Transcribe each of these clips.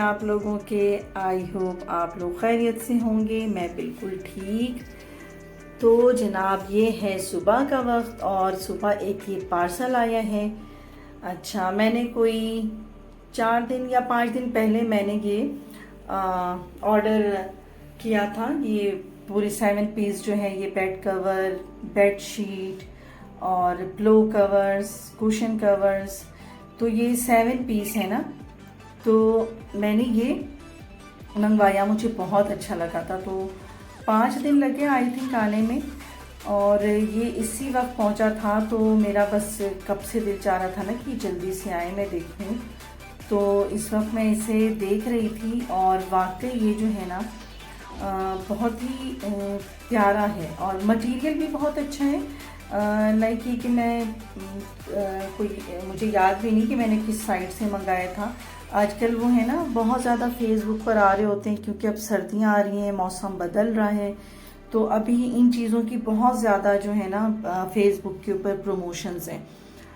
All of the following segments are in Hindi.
आप लोगों के। आई होप आप लोग खैरियत से होंगे। मैं बिल्कुल ठीक। तो जनाब ये है सुबह का वक्त और सुबह एक ये पार्सल आया है। अच्छा, मैंने कोई 4 दिन या 5 दिन पहले मैंने ये ऑर्डर किया था। ये पूरी 7 पीस जो है, ये बेड कवर, बेड शीट और पिलो कवर्स, कुशन कवर्स। तो ये 7 पीस है ना। तो मैंने ये मंगवाया, मुझे बहुत अच्छा लगा था। तो 5 दिन लगे आई थिंक आने में, और ये इसी वक्त पहुंचा था। तो मेरा बस कब से दिल चाह रहा था ना कि जल्दी से आए, मैं देखूं। तो इस वक्त मैं इसे देख रही थी और वाकई ये जो है ना बहुत ही प्यारा है और मटेरियल भी बहुत अच्छा है। लाइक कि मैं कोई मुझे याद भी नहीं कि मैंने किस साइट से मंगाया था। आजकल वो है ना बहुत ज़्यादा फेसबुक पर आ रहे होते हैं, क्योंकि अब सर्दियाँ आ रही हैं, मौसम बदल रहा है। तो अभी इन चीज़ों की बहुत ज़्यादा जो है ना फेसबुक के ऊपर प्रमोशंस हैं।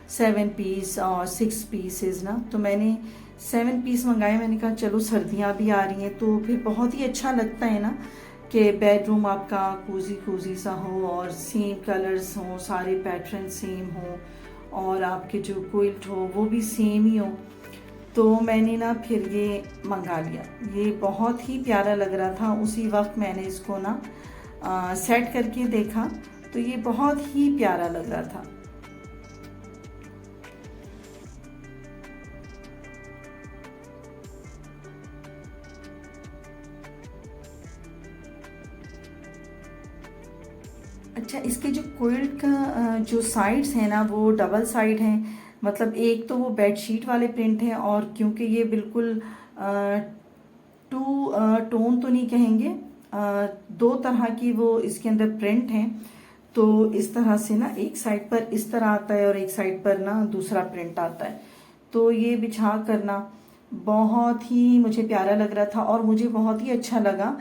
7 पीस और 6 पीसेज ना। तो मैंने 7 पीस मंगाए। मैंने कहा चलो सर्दियाँ भी आ रही हैं तो फिर बहुत ही अच्छा लगता है ना कि बेडरूम आपका कोजी कोजी सा हो और सेम कलर्स हों, सारे पैटर्न सेम हो और आपके जो क्विल्ट हो वो भी सेम ही हो। तो मैंने ना फिर ये मंगा लिया। ये बहुत ही प्यारा लग रहा था। उसी वक्त मैंने इसको ना सेट करके देखा तो ये बहुत ही प्यारा लग रहा था। अच्छा, इसके जो क्विल्ट का जो साइड्स हैं ना वो डबल साइड हैं। मतलब एक तो वो बेडशीट वाले प्रिंट हैं, और क्योंकि ये बिल्कुल टू टोन तो नहीं कहेंगे, 2 तरह की वो इसके अंदर प्रिंट हैं। तो इस तरह से ना एक साइड पर इस तरह आता है और एक साइड पर ना दूसरा प्रिंट आता है। तो ये बिछा करना बहुत ही मुझे प्यारा लग रहा था और मुझे बहुत ही अच्छा लगा।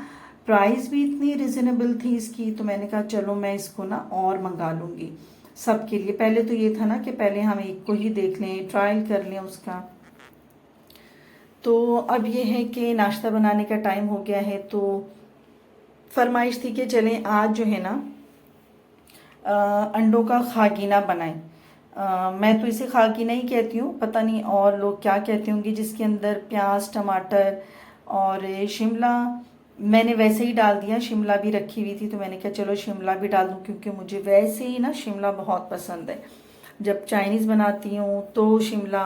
प्राइस भी इतनी रिजनेबल थी इसकी, तो मैंने कहा चलो मैं इसको ना और मंगा लूंगी सबके लिए। पहले तो ये था ना कि पहले हम एक को ही देख लें, ट्रायल कर लें उसका। तो अब ये है कि नाश्ता बनाने का टाइम हो गया है। तो फरमाइश थी कि चलें आज जो है ना अंडों का खागीना बनाएं। मैं तो इसे खागीना ही कहती हूँ, पता नहीं और लोग क्या कहते होंगे। जिसके अंदर प्याज, टमाटर और शिमला, मैंने वैसे ही डाल दिया। शिमला भी रखी हुई थी तो मैंने कहा चलो शिमला भी डाल दूँ, क्योंकि मुझे वैसे ही ना शिमला बहुत पसंद है। जब चाइनीज़ बनाती हूँ तो शिमला,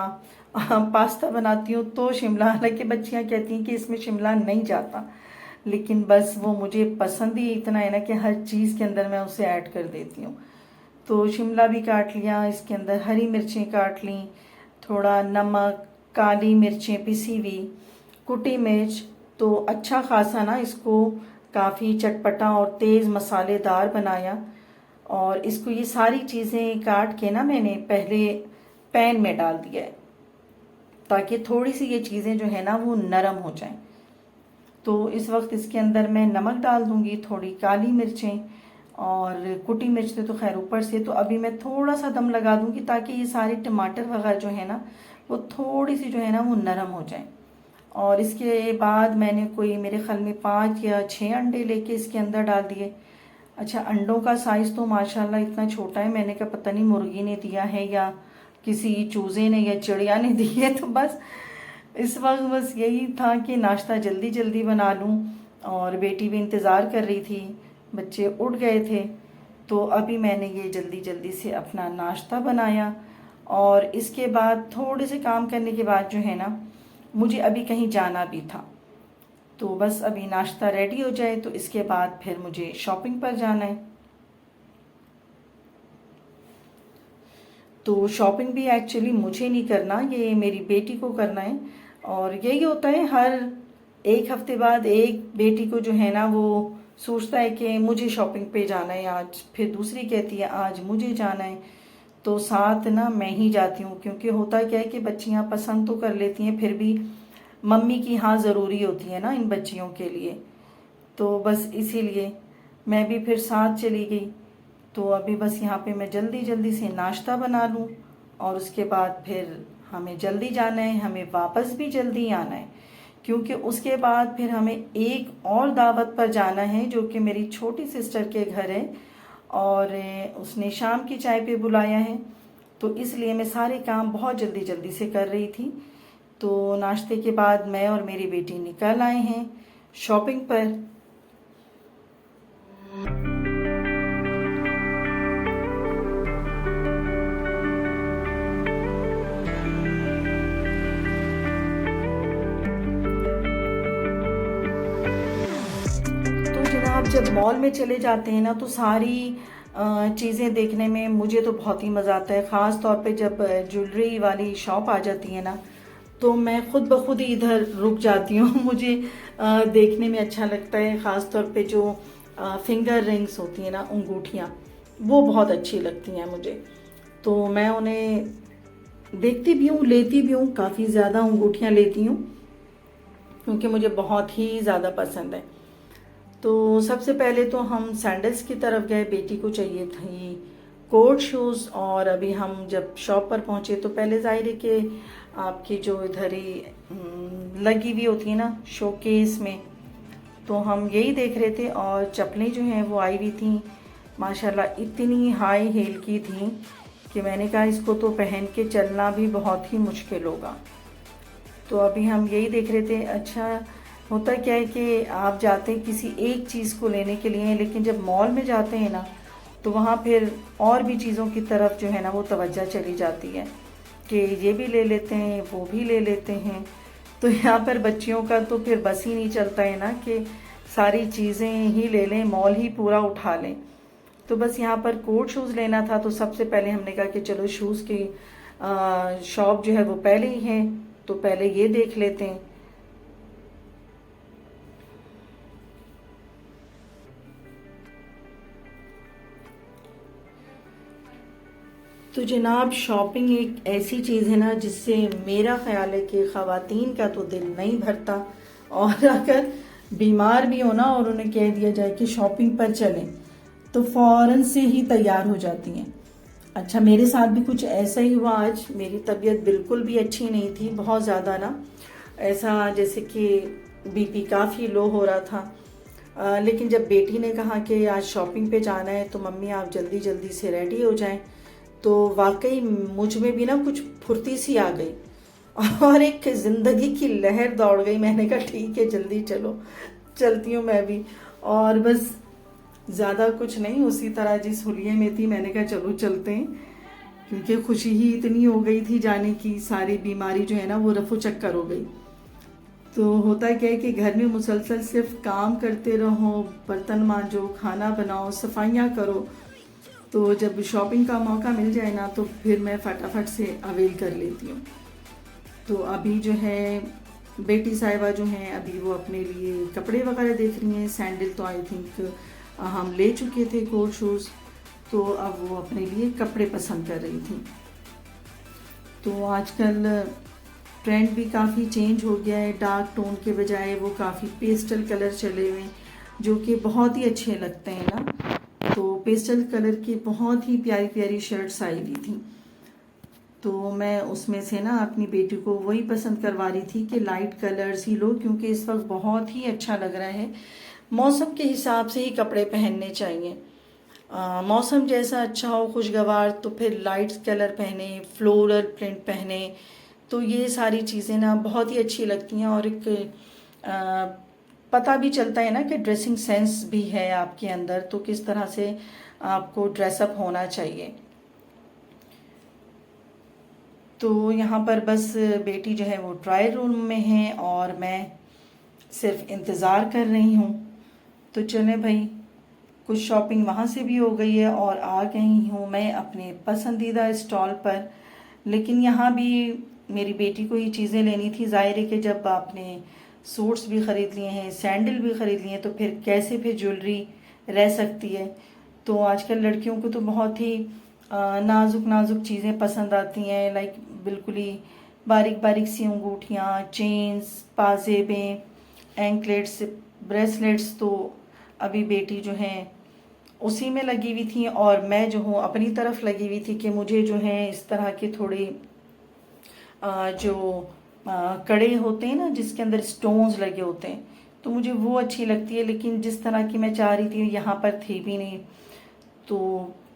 पास्ता बनाती हूँ तो शिमला। हालांकि बच्चियाँ कहती हैं कि इसमें शिमला नहीं जाता, लेकिन बस वो मुझे पसंद ही इतना है ना कि हर चीज़ के अंदर मैं उसे ऐड कर देती हूँ। तो शिमला भी काट लिया, इसके अंदर हरी मिर्चें काट ली, थोड़ा नमक, काली मिर्चें पिसी हुई, कुटी मिर्च। तो अच्छा खासा ना इसको काफ़ी चटपटा और तेज़ मसालेदार बनाया। और इसको ये सारी चीज़ें काट के ना मैंने पहले पैन में डाल दिया है, ताकि थोड़ी सी ये चीज़ें जो है ना वो नरम हो जाएं। तो इस वक्त इसके अंदर मैं नमक डाल दूंगी, थोड़ी काली मिर्चें और कुटी मिर्च तो खैर ऊपर से। तो अभी मैं थोड़ा सा दम लगा दूंगी ताकि ये सारे टमाटर वगैरह जो है ना वो थोड़ी सी जो है ना वो नरम हो जाए। और इसके बाद मैंने कोई मेरे ख्याल में 5 या 6 अंडे लेके इसके अंदर डाल दिए। अच्छा, अंडों का साइज़ तो माशाल्लाह इतना छोटा है। मैंने कहा पता नहीं मुर्गी ने दिया है या किसी चूजे ने या चिड़िया ने दी है। तो बस इस वक्त बस यही था कि नाश्ता जल्दी जल्दी बना लूं, और बेटी भी इंतज़ार कर रही थी, बच्चे उठ गए थे। तो अभी मैंने ये जल्दी जल्दी से अपना नाश्ता बनाया। और इसके बाद थोड़े से काम करने के बाद जो है ना मुझे अभी कहीं जाना भी था। तो बस अभी नाश्ता रेडी हो जाए तो इसके बाद फिर मुझे शॉपिंग पर जाना है। तो शॉपिंग भी एक्चुअली मुझे नहीं करना, ये मेरी बेटी को करना है। और यही होता है, हर एक हफ्ते बाद एक बेटी को जो है ना वो सोचता है कि मुझे शॉपिंग पे जाना है आज, फिर दूसरी कहती है आज मुझे जाना है। तो साथ ना मैं ही जाती हूँ, क्योंकि होता क्या है कि बच्चियाँ पसंद तो कर लेती हैं, फिर भी मम्मी की हाँ ज़रूरी होती है ना इन बच्चियों के लिए। तो बस इसीलिए मैं भी फिर साथ चली गई। तो अभी बस यहाँ पे मैं जल्दी जल्दी से नाश्ता बना लूँ, और उसके बाद फिर हमें जल्दी जाना है, हमें वापस भी जल्दी आना है, क्योंकि उसके बाद फिर हमें एक और दावत पर जाना है जो कि मेरी छोटी सिस्टर के घर है, और उसने शाम की चाय पे बुलाया है। तो इसलिए मैं सारे काम बहुत जल्दी जल्दी से कर रही थी। तो नाश्ते के बाद मैं और मेरी बेटी निकल आए हैं शॉपिंग पर। तो जनाब, जब मॉल में चले जाते हैं ना तो सारी चीज़ें देखने में मुझे तो बहुत ही मज़ा आता है। ख़ास तौर पे जब ज्वेलरी वाली शॉप आ जाती है ना, तो मैं खुद ब खुद ही इधर रुक जाती हूँ। मुझे देखने में अच्छा लगता है। ख़ास तौर पे जो फिंगर रिंग्स होती हैं ना, अंगूठियाँ, वो बहुत अच्छी लगती हैं मुझे। तो मैं उन्हें देखती भी हूँ, लेती भी हूँ, काफ़ी ज़्यादा अंगूठियाँ लेती हूँ क्योंकि मुझे बहुत ही ज़्यादा पसंद है। तो सबसे पहले तो हम सैंडल्स की तरफ गए, बेटी को चाहिए थी कोट शूज़। और अभी हम जब शॉप पर पहुंचे तो पहले ज़ाहिर है कि आपकी जो इधर ही लगी हुई होती है ना शोकेस में, तो हम यही देख रहे थे। और चप्पलें जो हैं वो आई हुई थी, माशाल्लाह इतनी हाई हील की थी कि मैंने कहा इसको तो पहन के चलना भी बहुत ही मुश्किल होगा। तो अभी हम यही देख रहे थे। अच्छा, होता क्या है कि आप जाते हैं किसी एक चीज़ को लेने के लिए, लेकिन जब मॉल में जाते हैं ना तो वहाँ फिर और भी चीज़ों की तरफ जो है ना वो तवज्जो चली जाती है कि ये भी ले लेते हैं, वो भी ले लेते हैं। तो यहाँ पर बच्चियों का तो फिर बस ही नहीं चलता है ना कि सारी चीज़ें ही ले लें, मॉल ही पूरा उठा लें। तो बस यहाँ पर कोट शूज़ लेना था, तो सबसे पहले हमने कहा कि चलो शूज़ की शॉप जो है वो पहले ही है, तो पहले ये देख लेते हैं। तो जनाब, शॉपिंग एक ऐसी चीज़ है ना जिससे मेरा ख्याल है कि ख़वातीन का तो दिल नहीं भरता। और अगर बीमार भी हो ना और उन्हें कह दिया जाए कि शॉपिंग पर चलें तो फ़ौरन से ही तैयार हो जाती हैं। अच्छा, मेरे साथ भी कुछ ऐसा ही हुआ। आज मेरी तबीयत बिल्कुल भी अच्छी नहीं थी, बहुत ज़्यादा ना, ऐसा जैसे कि बीपी काफ़ी लो हो रहा था। लेकिन जब बेटी ने कहा कि आज शॉपिंग पे जाना है तो मम्मी आप जल्दी जल्दी से रेडी हो जाएं, तो वाकई मुझ में भी ना कुछ फुर्ती सी आ गई और एक जिंदगी की लहर दौड़ गई। मैंने कहा ठीक है, जल्दी चलो, चलती हूँ मैं भी। और बस ज़्यादा कुछ नहीं, उसी तरह जिस हुलिये में थी मैंने कहा चलो चलते हैं, क्योंकि खुशी ही इतनी हो गई थी जाने की, सारी बीमारी जो है ना वो रफू चक्कर हो गई। तो होता क्या है कि घर में मुसलसल सिर्फ काम करते रहो, बर्तन मांजो, खाना बनाओ, सफाइयाँ करो। तो जब शॉपिंग का मौका मिल जाए ना तो फिर मैं फटाफट से अवेल कर लेती हूँ। तो अभी जो है बेटी साहिबा जो हैं अभी वो अपने लिए कपड़े वगैरह देख रही हैं। सैंडल तो आई थिंक हम ले चुके थे, कोट शूज़, तो अब वो अपने लिए कपड़े पसंद कर रही थी। तो आजकल ट्रेंड भी काफ़ी चेंज हो गया है, डार्क टोन के बजाय वो काफ़ी पेस्टल कलर चले हुए हैं जो कि बहुत ही अच्छे लगते हैं ना। तो पेस्टल कलर की बहुत ही प्यारी प्यारी शर्ट्स आई हुई थी, तो मैं उसमें से ना अपनी बेटी को वही पसंद करवा रही थी कि लाइट कलर्स ही लो, क्योंकि इस वक्त बहुत ही अच्छा लग रहा है। मौसम के हिसाब से ही कपड़े पहनने चाहिए। मौसम जैसा अच्छा हो, खुशगवार, तो फिर लाइट कलर पहने, फ्लोरल प्रिंट पहने, तो ये सारी चीज़ें ना बहुत ही अच्छी लगती हैं। और एक पता भी चलता है ना कि ड्रेसिंग सेंस भी है आपके अंदर, तो किस तरह से आपको ड्रेसअप होना चाहिए। तो यहाँ पर बस बेटी जो है वो ट्रायल रूम में है और मैं सिर्फ इंतज़ार कर रही हूँ। तो चले भाई, कुछ शॉपिंग वहाँ से भी हो गई है और आ गई हूँ मैं अपने पसंदीदा स्टॉल पर। लेकिन यहाँ भी मेरी बेटी को ही चीज़ें लेनी थी। ज़ाहिर है कि जब आपने सूट्स भी ख़रीद लिए हैं, सैंडल भी ख़रीद लिए हैं, तो फिर कैसे फिर ज्वेलरी रह सकती है। तो आजकल लड़कियों को तो बहुत ही नाजुक नाजुक चीज़ें पसंद आती हैं, लाइक बिल्कुल ही बारीक बारीक सी अंगूठियाँ, चेन्स, पाजेबें, एंकलेट्स, ब्रेसलेट्स। तो अभी बेटी जो है उसी में लगी हुई थी और मैं जो हूँ अपनी तरफ लगी हुई थी कि मुझे जो है इस तरह के थोड़े जो कड़े होते हैं ना जिसके अंदर स्टोन्स लगे होते हैं, तो मुझे वो अच्छी लगती है, लेकिन जिस तरह की मैं चाह रही थी यहाँ पर थी भी नहीं। तो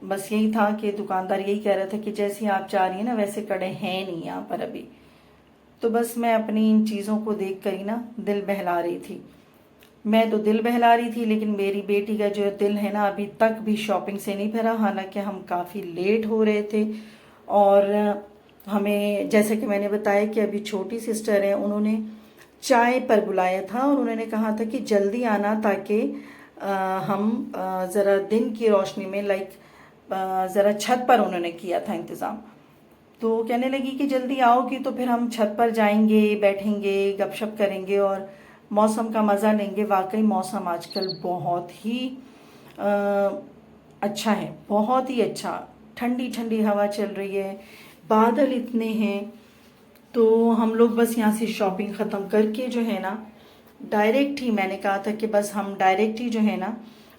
बस यही था कि दुकानदार यही कह रहा था कि जैसे आप चाह रही हैं ना वैसे कड़े हैं नहीं यहाँ पर अभी। तो बस मैं अपनी इन चीज़ों को देख कर ही ना दिल बहला रही थी। मैं तो दिल बहला रही थी, लेकिन मेरी बेटी का जो दिल है ना अभी तक भी शॉपिंग से नहीं भरा, हालांकि हम काफ़ी लेट हो रहे थे। और हमें जैसे कि मैंने बताया कि अभी छोटी सिस्टर है, उन्होंने चाय पर बुलाया था और उन्होंने कहा था कि जल्दी आना ताकि हम ज़रा दिन की रोशनी में ज़रा छत पर उन्होंने किया था इंतज़ाम। तो कहने लगी कि जल्दी आओगी तो फिर हम छत पर जाएंगे, बैठेंगे, गपशप करेंगे और मौसम का मज़ा लेंगे। वाकई मौसम आजकल बहुत ही अच्छा है, बहुत ही अच्छा। ठंडी ठंडी हवा चल रही है, बादल इतने हैं। तो हम लोग बस यहाँ से शॉपिंग ख़त्म करके जो है ना डायरेक्ट ही, मैंने कहा था कि बस हम डायरेक्ट ही जो है ना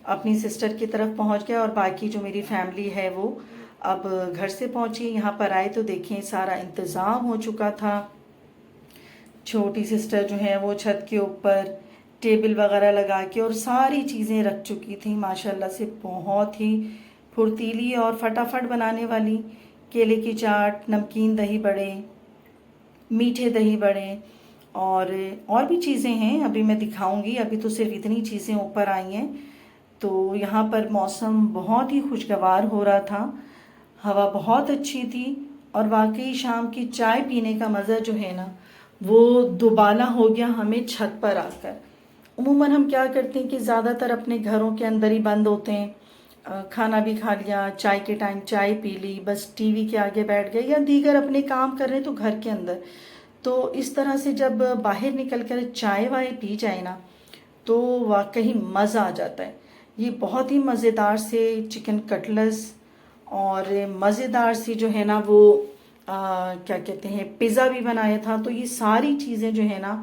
अपनी सिस्टर की तरफ पहुँच गए और बाकी जो मेरी फैमिली है वो अब घर से पहुँची। यहाँ पर आए तो देखें सारा इंतज़ाम हो चुका था। छोटी सिस्टर जो है वो छत के ऊपर टेबल वगैरह लगा के और सारी चीज़ें रख चुकी थी, माशाल्लाह से बहुत ही फुर्तीली और फटाफट बनाने वाली। केले की चाट, नमकीन दही बड़े, मीठे दही बड़े और भी चीज़ें हैं, अभी मैं दिखाऊंगी। अभी तो सिर्फ इतनी चीज़ें ऊपर आई हैं। तो यहाँ पर मौसम बहुत ही खुशगवार हो रहा था, हवा बहुत अच्छी थी और वाकई शाम की चाय पीने का मज़ा जो है ना वो दुबाला हो गया हमें छत पर आकर। उमूमन हम क्या करते हैं कि ज़्यादातर अपने घरों के अंदर ही बंद होते हैं, खाना भी खा लिया, चाय के टाइम चाय पी ली, बस टीवी के आगे बैठ गए या दीगर अपने काम कर रहे हैं तो घर के अंदर। तो इस तरह से जब बाहर निकल कर चाय वाय पी जाए ना तो वाकई मज़ा आ जाता है। ये बहुत ही मज़ेदार से चिकन कटलेट्स और मज़ेदार सी जो है ना वो क्या कहते हैं पिज़्ज़ा भी बनाया था। तो ये सारी चीज़ें जो है ना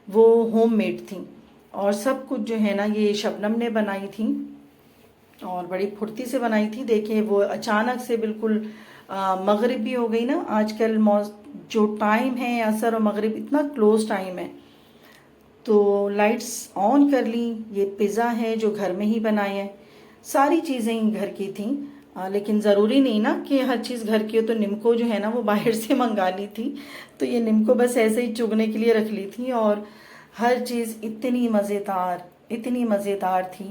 वो होममेड थी और सब कुछ जो है ना ये शबनम ने बनाई थी और बड़ी फुर्ती से बनाई थी। देखें वो अचानक से बिल्कुल मगरिब भी हो गई ना, आजकल जो टाइम है असर और मगरिब इतना क्लोज टाइम है। तो लाइट्स ऑन कर ली। ये पिज़्ज़ा है जो घर में ही बनाए हैं, सारी चीज़ें घर की थी। लेकिन ज़रूरी नहीं ना कि हर चीज़ घर की हो, तो निम्को जो है ना वो बाहर से मंगा ली थी। तो ये निम्को बस ऐसे ही चुगने के लिए रख ली थी और हर चीज़ इतनी मज़ेदार थी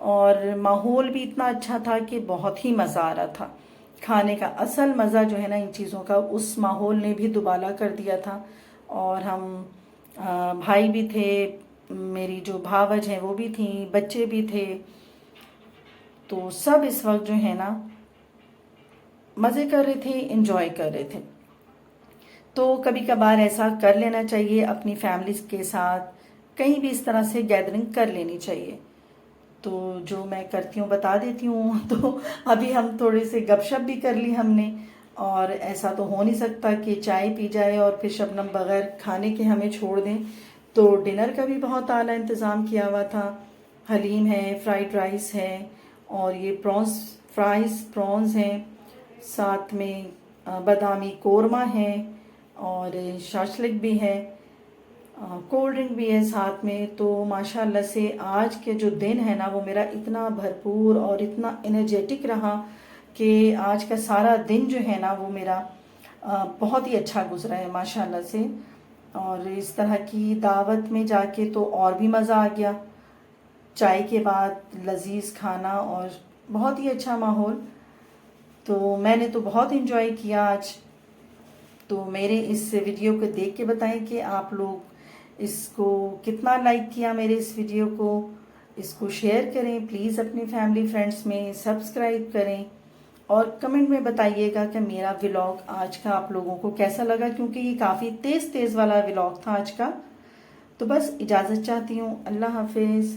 और माहौल भी इतना अच्छा था कि बहुत ही मज़ा आ रहा था खाने का। असल मज़ा जो है ना इन चीज़ों का उस माहौल ने भी दुबाला कर दिया था। और हम भाई भी थे, मेरी जो भावज हैं वो भी थी, बच्चे भी थे। तो सब इस वक्त जो है ना मज़े कर रहे थे, एंजॉय कर रहे थे। तो कभी कभार ऐसा कर लेना चाहिए, अपनी फैमिली के साथ कहीं भी इस तरह से गैदरिंग कर लेनी चाहिए। तो जो मैं करती हूँ बता देती हूँ। तो अभी हम थोड़े से गपशप भी कर ली हमने, और ऐसा तो हो नहीं सकता कि चाय पी जाए और फिर शबनम बगैर खाने के हमें छोड़ दें। तो डिनर का भी बहुत आला इंतज़ाम किया हुआ था। हलीम है, फ्राइड राइस है और ये प्रॉन्स हैं, साथ में बादामी कोरमा है और शाशलिक भी है, कोल्ड ड्रिंक भी है साथ में। तो माशाल्लाह से आज के जो दिन है ना वो मेरा इतना भरपूर और इतना एनर्जेटिक रहा कि आज का सारा दिन जो है ना वो मेरा बहुत ही अच्छा गुजरा है माशाल्लाह से। और इस तरह की दावत में जाके तो और भी मज़ा आ गया, चाय के बाद लजीज खाना और बहुत ही अच्छा माहौल। तो मैंने तो बहुत इंजॉय किया आज। तो मेरे इस वीडियो को देख के बताएं कि आप लोग इसको कितना लाइक किया, मेरे इस वीडियो को। इसको शेयर करें प्लीज़ अपनी फैमिली फ्रेंड्स में, सब्सक्राइब करें और कमेंट में बताइएगा कि मेरा व्लॉग आज का आप लोगों को कैसा लगा, क्योंकि ये काफ़ी तेज़ वाला व्लॉग था आज का। तो बस इजाज़त चाहती हूँ, अल्लाह हाफिज़।